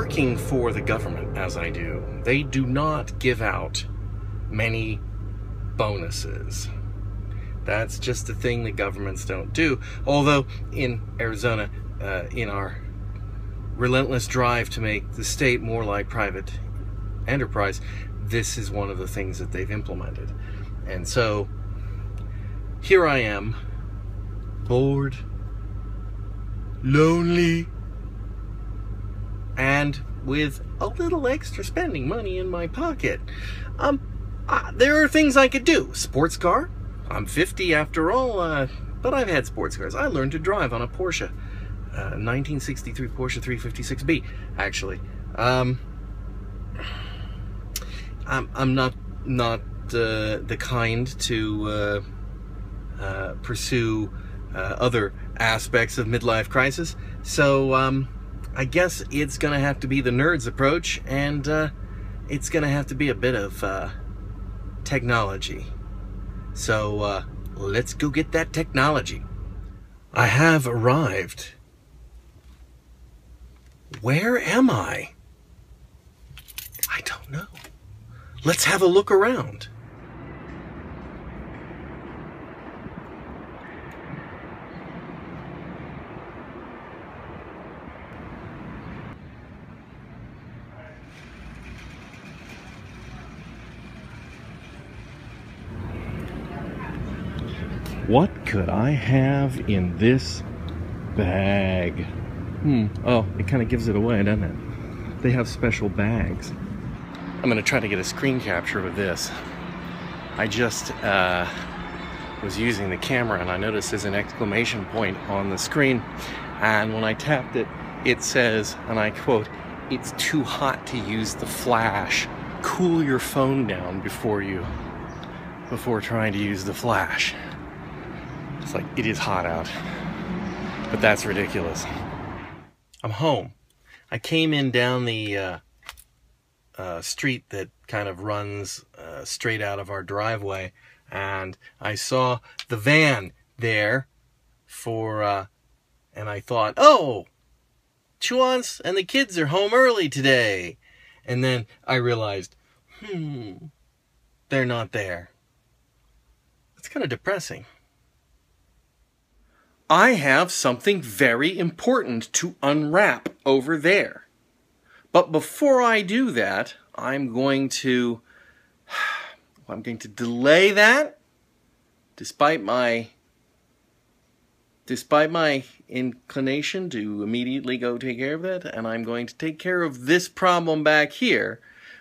working for the government, as I do, they do not give out many bonuses. That's just a thing that governments don't do. Although in Arizona, in our relentless drive to make the state more like private enterprise, this is one of the things that they've implemented. And so here I am, bored, lonely, and with a little extra spending money in my pocket. There are things I could do. Sports car. I'm 50 after all, but I've had sports cars. I learned to drive on a Porsche, 1963 Porsche 356B, actually. I'm not the kind to pursue other aspects of midlife crisis, so I guess it's gonna have to be the nerd's approach, and it's gonna have to be a bit of technology. So let's go get that technology. I have arrived. Where am I? I don't know. Let's have a look around. What could I have in this bag? Oh, it kind of gives it away, doesn't it? They have special bags. I'm going to try to get a screen capture of this. I just was using the camera and I noticed there's an exclamation point on the screen. And when I tapped it, it says, and I quote, "It's too hot to use the flash. Cool your phone down before trying to use the flash." It's like, it is hot out, but that's ridiculous. I'm home. I came in down the street that kind of runs straight out of our driveway, and I saw the van there and I thought, oh, Chuans and the kids are home early today. And then I realized, they're not there. It's kind of depressing. I have something very important to unwrap over there. But before I do that, I'm going to delay that, despite my inclination to immediately go take care of that, and I'm going to take care of this problem back here,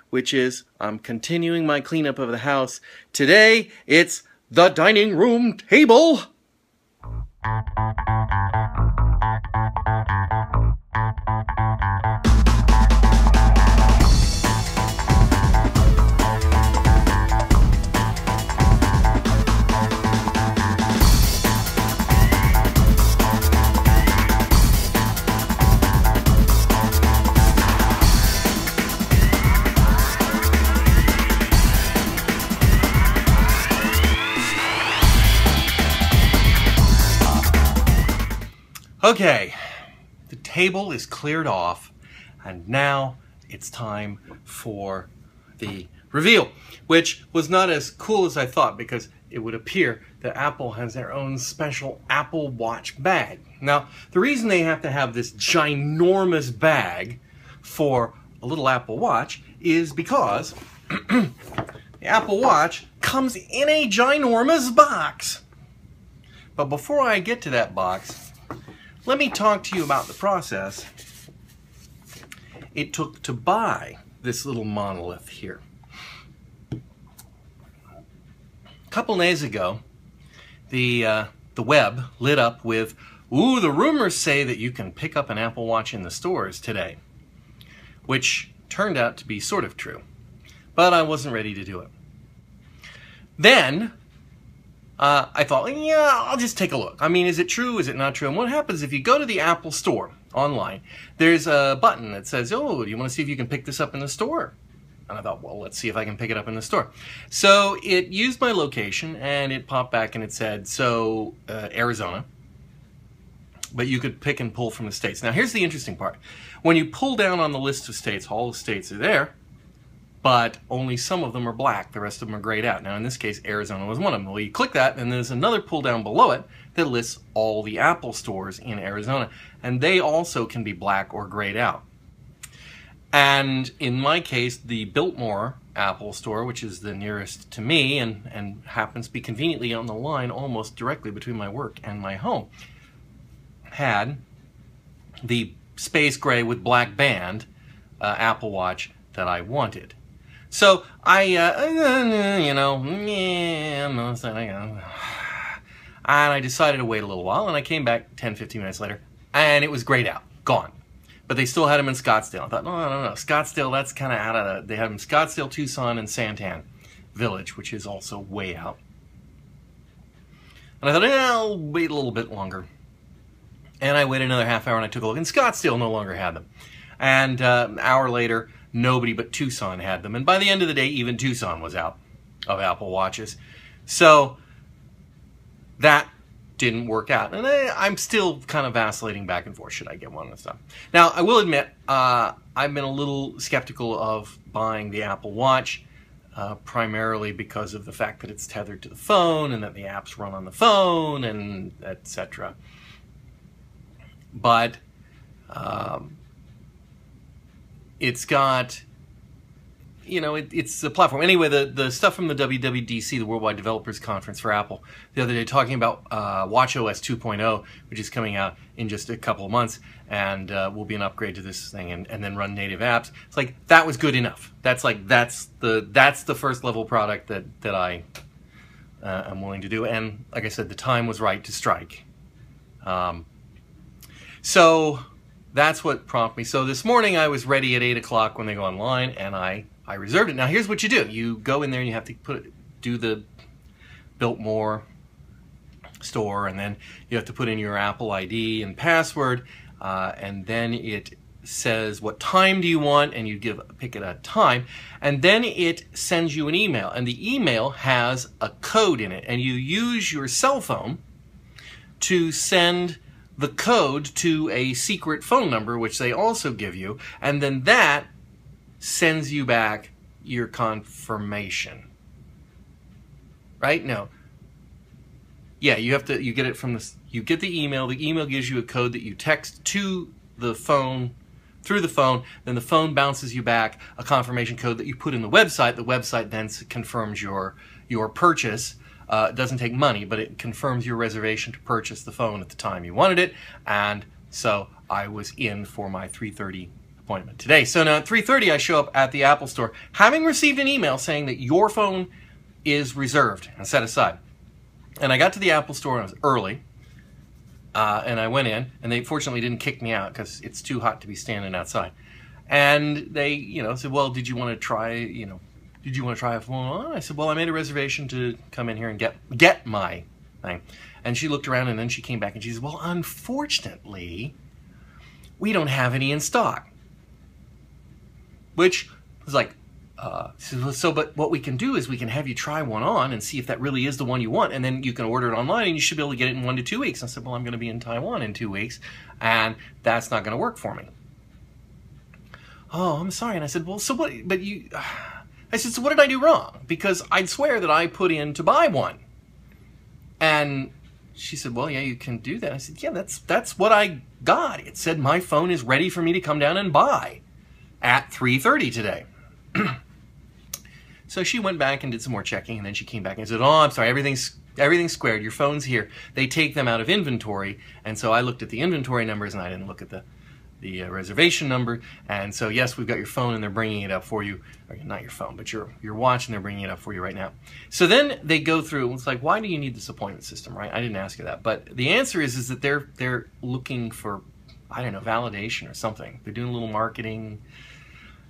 which is I'm continuing my cleanup of the house. Today, it's the dining room table. Okay, the table is cleared off, and now it's time for the reveal, which was not as cool as I thought, because it would appear that Apple has their own special Apple Watch bag. Now, the reason they have to have this ginormous bag for a little Apple Watch is because the Apple Watch comes in a ginormous box. But before I get to that box, let me talk to you about the process it took to buy this little monolith here. A couple days ago, the web lit up with, ooh, the rumors say that you can pick up an Apple Watch in the stores today, which turned out to be sort of true, but I wasn't ready to do it. Then I thought, yeah, I'll just take a look. I mean, is it true? Is it not true? And what happens if you go to the Apple Store online, there's a button that says, oh, do you want to see if you can pick this up in the store? And I thought, well, let's see if I can pick it up in the store. So it used my location, and it popped back and it said, so Arizona, but you could pick and pull from the states. Now, here's the interesting part. When you pull down on the list of states, all the states are there, but only some of them are black. The rest of them are grayed out. Now, in this case, Arizona was one of them. Well, you click that, and there's another pull down below it that lists all the Apple stores in Arizona, and they also can be black or grayed out. And in my case, the Biltmore Apple store, which is the nearest to me and happens to be conveniently on the line almost directly between my work and my home, had the space gray with black band Apple Watch that I wanted. So I, and I decided to wait a little while, and I came back 10-15 minutes later, and it was grayed out, gone. But they still had them in Scottsdale. I thought, no, Scottsdale, that's kind of out of the... They had them in Scottsdale, Tucson, and Santan Village, which is also way out. And I thought, I'll wait a little bit longer. And I waited another half hour, and I took a look, and Scottsdale no longer had them. And an hour later, nobody but Tucson had them. And by the end of the day, even Tucson was out of Apple Watches. So that didn't work out. And I'm still kind of vacillating back and forth. Should I get one and stuff? Now, I will admit, I've been a little skeptical of buying the Apple Watch, primarily because of the fact that it's tethered to the phone and that the apps run on the phone and etc. But it's got, it's a platform. Anyway, the stuff from the WWDC, the Worldwide Developers Conference for Apple, the other day, talking about watchOS 2.0, which is coming out in just a couple of months, and will be an upgrade to this thing, and then run native apps. It's like, that was good enough. That's the first level product that I am willing to do. And like I said, the time was right to strike. So that's what prompted me. So this morning I was ready at 8 o'clock when they go online, and I reserved it. Now here's what you do. You go in there and you have to do the Biltmore store, and then you have to put in your Apple ID and password, and then it says what time do you want, and you pick it a time, and then it sends you an email, and the email has a code in it, and you use your cell phone to send the code to a secret phone number, which they also give you, and then that sends you back your confirmation. Right? No. Yeah, you get it from you get the email gives you a code that you text to the phone, through the phone, then the phone bounces you back a confirmation code that you put in the website then confirms your purchase. It doesn't take money, but it confirms your reservation to purchase the phone at the time you wanted it, and so I was in for my 3:30 appointment today. So now at 3:30 I show up at the Apple store, having received an email saying that your phone is reserved and set aside. And I got to the Apple store and I was early, and I went in, and they fortunately didn't kick me out because it's too hot to be standing outside. And they, said, well, did you want to try, did you want to try a phone? I said, well, I made a reservation to come in here and get my thing. And she looked around, and then she came back and she said, well, unfortunately, we don't have any in stock. Which was like, but what we can do is we can have you try one on and see if that really is the one you want, and then you can order it online and you should be able to get it in 1 to 2 weeks. I said, well, I'm going to be in Taiwan in 2 weeks, and that's not going to work for me. Oh, I'm sorry. And I said, well, so what, but you... I said, so what did I do wrong? Because I'd swear that I put in to buy one. And she said, well, yeah, you can do that. I said, yeah, that's what I got. It said my phone is ready for me to come down and buy at 3:30 today. So she went back and did some more checking, and then she came back and said, oh, I'm sorry, everything's squared. Your phone's here. They take them out of inventory. And so I looked at the inventory numbers, and I didn't look at the reservation number, and so yes, we've got your phone and they're bringing it up for you, or not your phone, but your watch, and they're bringing it up for you right now. So then they go through, it's like, why do you need this appointment system, right? I didn't ask you that, but the answer is that they're looking for, I don't know, validation or something. They're doing a little marketing.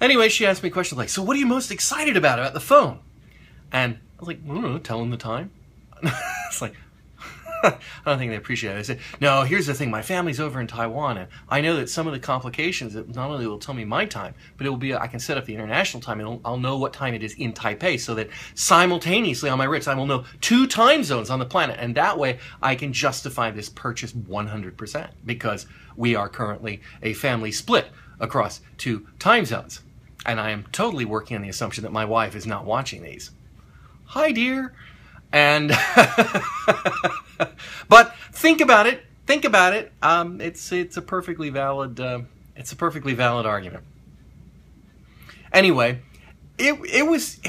Anyway, she asked me questions like, so what are you most excited about the phone? And I was like, I don't know, tell them the time. It's like, don't think they appreciate it. They say, no, here's the thing. My family's over in Taiwan, and I know that some of the complications, it not only will tell me my time, but it will be, I can set up the international time, and I'll know what time it is in Taipei, so that simultaneously on my wrist, I will know 2 time zones on the planet. And that way, I can justify this purchase 100%, because we are currently a family split across 2 time zones. And I am totally working on the assumption that my wife is not watching these. Hi, dear. And but think about it. Think about it. It's a perfectly valid argument. Anyway, it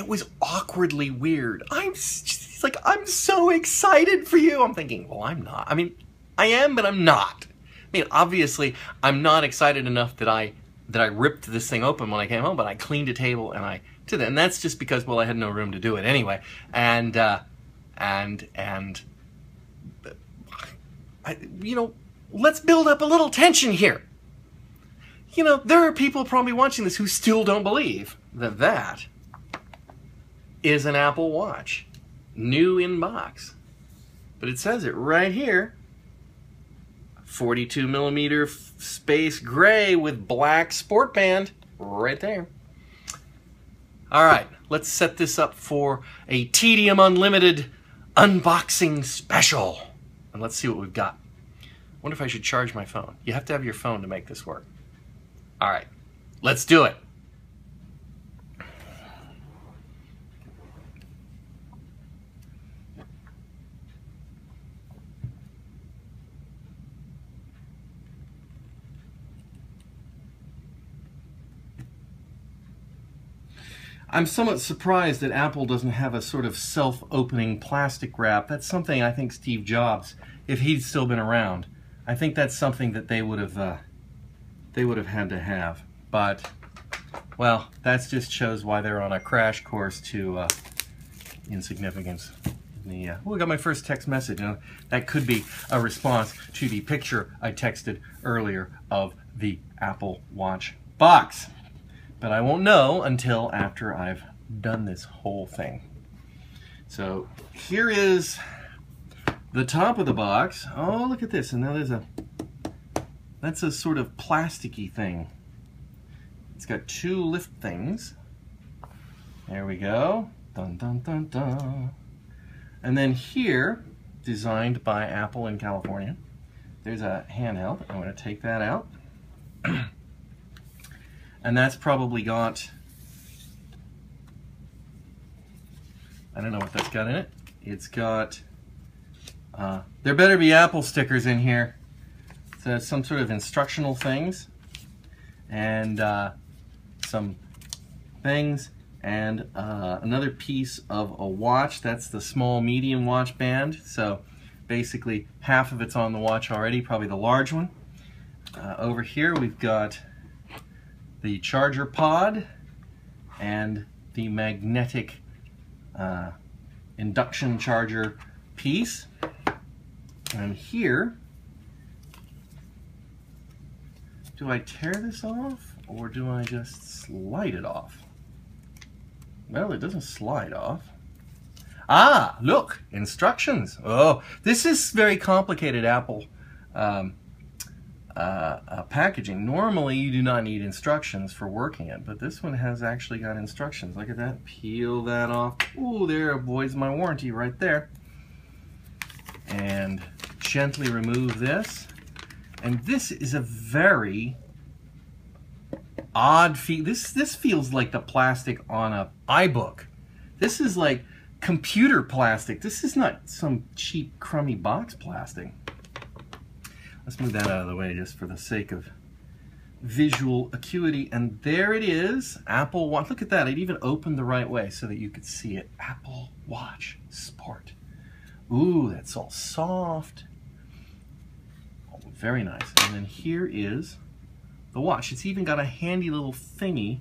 was awkwardly weird. It's like, I'm so excited for you. I'm thinking, well, I'm not. I mean, I am, but I'm not. I mean, obviously, I'm not excited enough that I ripped this thing open when I came home, but I cleaned a table and I did it. And that's just because, well, I had no room to do it anyway. And you know, let's build up a little tension here. You know, there are people probably watching this who still don't believe that that is an Apple Watch, new in box. But it says it right here. 42 millimeter space gray with black sport band right there. All right, let's set this up for a Tedium Unlimited unboxing special. And let's see what we've got. I wonder if I should charge my phone. You have to have your phone to make this work. All right, let's do it. I'm somewhat surprised that Apple doesn't have a sort of self-opening plastic wrap. That's something I think Steve Jobs, if he'd still been around, I think that's something that they would have had to have. But, well, that just shows why they're on a crash course to insignificance. We got my first text message. You know, that could be a response to the picture I texted earlier of the Apple Watch box. But I won't know until after I've done this whole thing. So here is the top of the box. Oh, look at this. And now that's a sort of plasticky thing. It's got 2 lift things. There we go. Dun, dun, dun, dun. And then here, designed by Apple in California, there's a handheld. I'm going to take that out. And that's probably got, I don't know what that's got in it. It's got, there better be Apple stickers in here. So some sort of instructional things, and some things, and another piece of a watch. That's the small medium watch band. So basically half of it's on the watch already, probably the large one. Over here we've got the charger pod and the magnetic induction charger piece. And here, do I tear this off or do I just slide it off? Well, it doesn't slide off. Ah, look, instructions. Oh, this is very complicated Apple packaging. Normally you do not need instructions for working it, but this one has actually got instructions. Look at that. Peel that off. Ooh, there avoids my warranty right there. And gently remove this. And this is a very odd feel. This feels like the plastic on a iBook. This is like computer plastic. This is not some cheap crummy box plastic. Let's move that out of the way just for the sake of visual acuity. And there it is, Apple Watch. Look at that, it even opened the right way so that you could see it. Apple Watch Sport. Ooh, that's all soft. Oh, very nice. And then here is the watch. It's even got a handy little thingy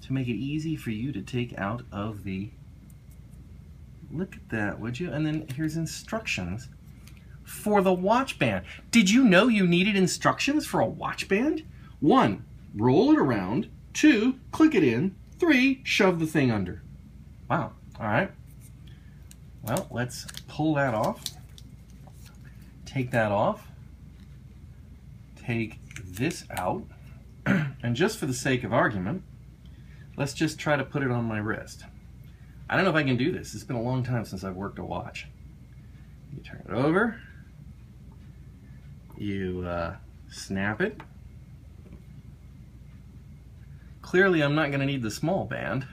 to make it easy for you to take out of the... Look at that, would you? And then here's instructions for the watch band. Did you know you needed instructions for a watch band? 1, roll it around. 2, click it in. 3, shove the thing under. Wow, all right. Well, let's pull that off. take that off, take this out, and just for the sake of argument, let's just try to put it on my wrist. I don't know if I can do this. It's been a long time since I've worked a watch. You turn it over, you snap it. Clearly I'm not going to need the small band.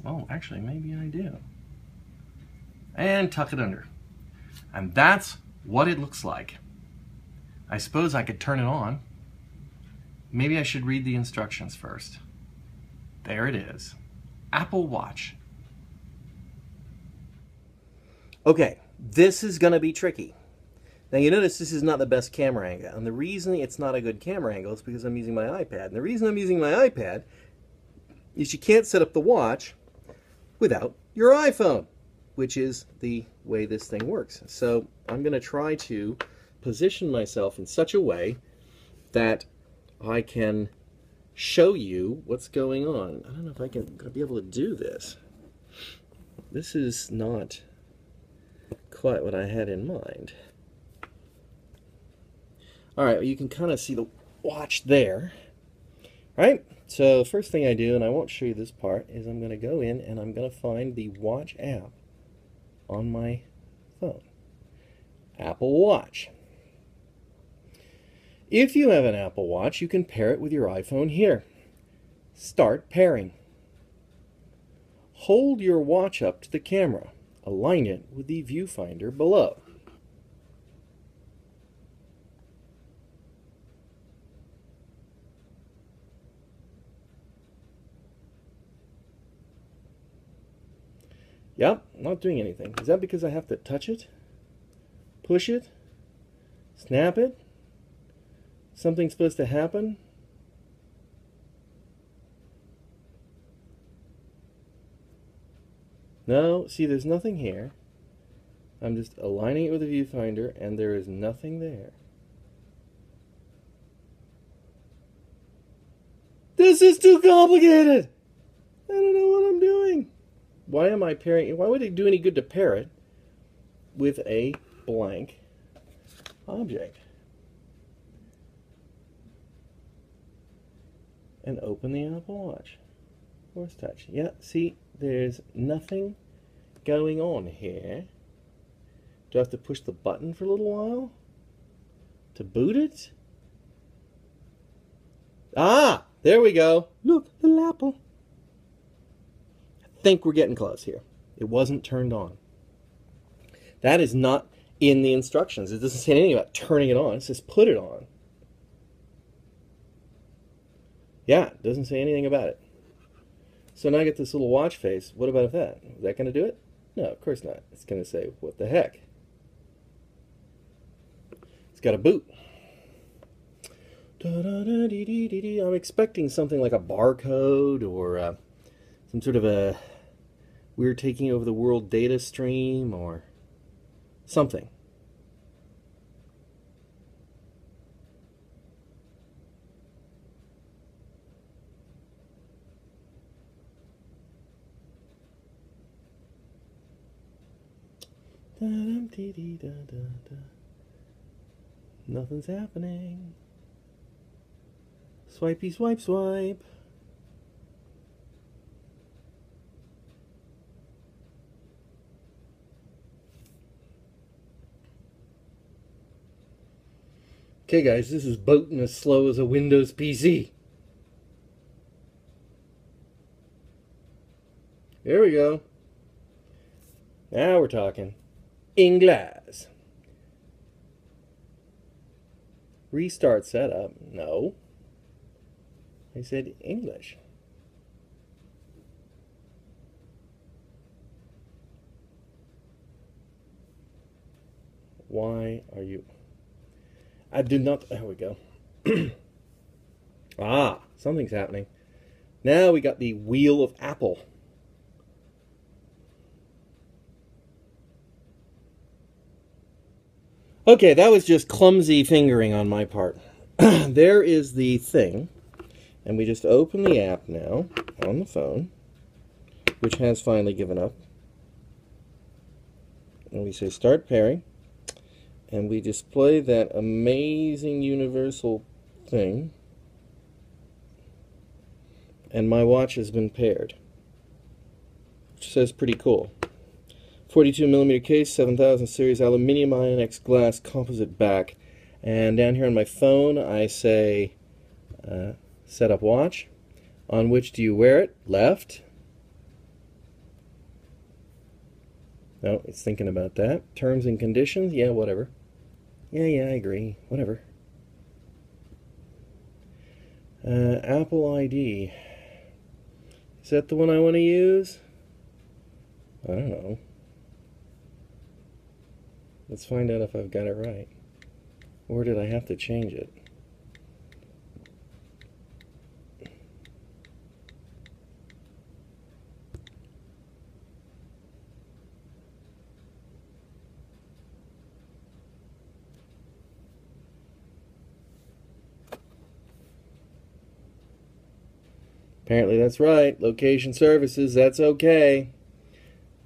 Oh, actually, maybe I do. And tuck it under. And that's what it looks like. I suppose I could turn it on. Maybe I should read the instructions first. There it is. Apple Watch. Okay, this is going to be tricky. Now you notice this is not the best camera angle. And the reason it's not a good camera angle is because I'm using my iPad. And the reason I'm using my iPad is you can't set up the watch without your iPhone, which is the way this thing works. So I'm going to try to position myself in such a way that I can show you what's going on. I don't know if I'm going to be able to do this. This is not quite what I had in mind. All right, well, you can kind of see the watch there, right? So first thing I do, and I won't show you this part, is I'm going to go in and I'm going to find the watch app on my phone. Apple Watch. If you have an Apple Watch, you can pair it with your iPhone here. Start pairing. Hold your watch up to the camera. Align it with the viewfinder below. Yep, not doing anything. Is that because I have to touch it? Push it? Snap it? Something's supposed to happen? No, see, there's nothing here. I'm just aligning it with the viewfinder, and there is nothing there. This is too complicated! I don't know what I'm doing. Why am I pairing? Why would it do any good to pair it with a blank object? And open the Apple Watch. Force touch. Yeah, see, there's nothing going on here. Do I have to push the button for a little while to boot it? Ah, there we go. Look, little apple. I think we're getting close here. It wasn't turned on. That is not in the instructions. It doesn't say anything about turning it on. It says put it on. Yeah, it doesn't say anything about it. So now I get this little watch face. What about that? Is that going to do it? No, of course not. It's going to say, what the heck? It's got a boot. I'm expecting something like a barcode or some sort of a we're taking over the world data stream or something. Nothing's happening. Swipey swipe swipe. Okay guys, this is boating as slow as a Windows PC. There we go. Now we're talking. English. Restart setup. No. I said English. Why are you... I did not... There we go. Ah, something's happening. Now we got the wheel of Apple. Okay, that was just clumsy fingering on my part. There is the thing. And we just open the app now on the phone, which has finally given up. and we say start pairing, and we display that amazing universal thing, and my watch has been paired, which says pretty cool. 42mm case, 7000 series aluminum INX glass composite back, and down here on my phone I say set up watch. On which do you wear it? Left. No, it's thinking about that. Terms and conditions? Yeah, whatever. Yeah, I agree. Whatever. Apple ID. Is that the one I want to use? I don't know. Let's find out if I've got it right. Or did I have to change it? Apparently that's right. Location services, that's okay.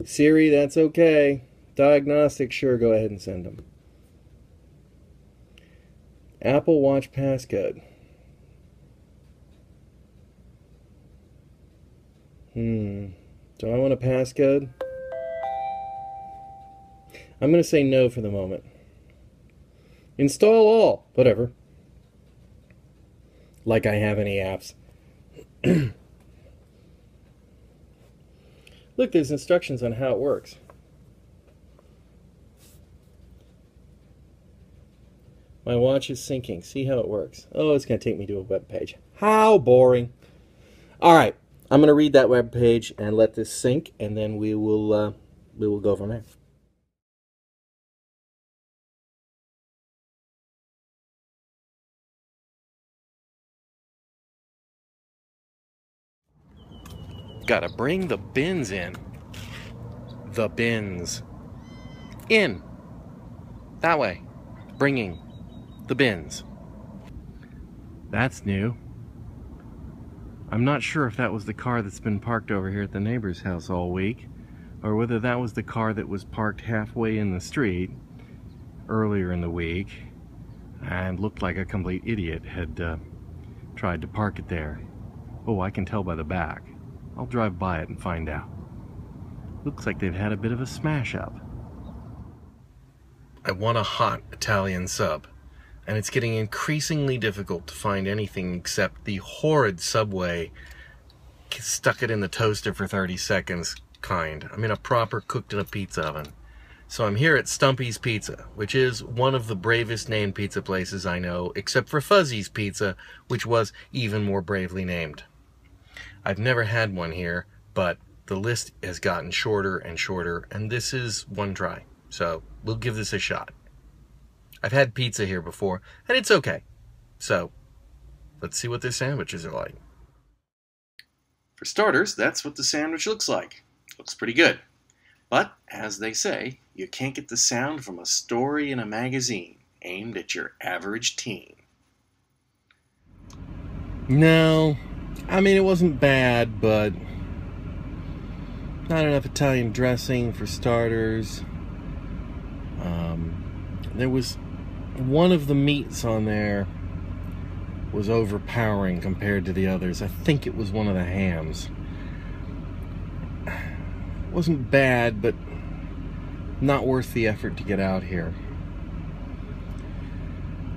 Siri, that's okay. Diagnostics, sure, go ahead and send them. Apple Watch passcode. Do I want a passcode? I'm going to say no for the moment. Install all. Whatever. Like I have any apps. Look, there's instructions on how it works. My watch is syncing. See how it works. Oh, it's going to take me to a web page. How boring. All right, I'm going to read that web page and let this sync, and then we will go from there. Gotta bring the bins in. The bins. In. That way. Bringing the bins. That's new. I'm not sure if that was the car that's been parked over here at the neighbor's house all week, or whether that was the car that was parked halfway in the street earlier in the week and looked like a complete idiot had tried to park it there. Oh, I can tell by the back. I'll drive by it and find out. Looks like they've had a bit of a smash-up. I want a hot Italian sub, and it's getting increasingly difficult to find anything except the horrid Subway stuck it in the toaster for 30 seconds kind. I mean a proper cooked in a pizza oven. So I'm here at Stumpy's Pizza, which is one of the bravest named pizza places I know, except for Fuzzy's Pizza, which was even more bravely named. I've never had one here, but the list has gotten shorter and shorter, and this is one try. So we'll give this a shot. I've had pizza here before, and it's okay. So let's see what their sandwiches are like. For starters, that's what the sandwich looks like. Looks pretty good. But, as they say, you can't get the sound from a story in a magazine aimed at your average teen. No. I mean, it wasn't bad, but not enough Italian dressing for starters. There was one of the meats on there was overpowering compared to the others. I think it was one of the hams. It wasn't bad, but not worth the effort to get out here.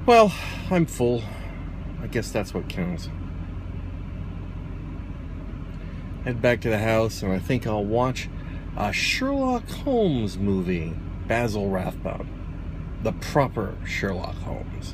Well, I'm full. I guess that's what counts. Head back to the house, and I think I'll watch a Sherlock Holmes movie. Basil Rathbone. The proper Sherlock Holmes.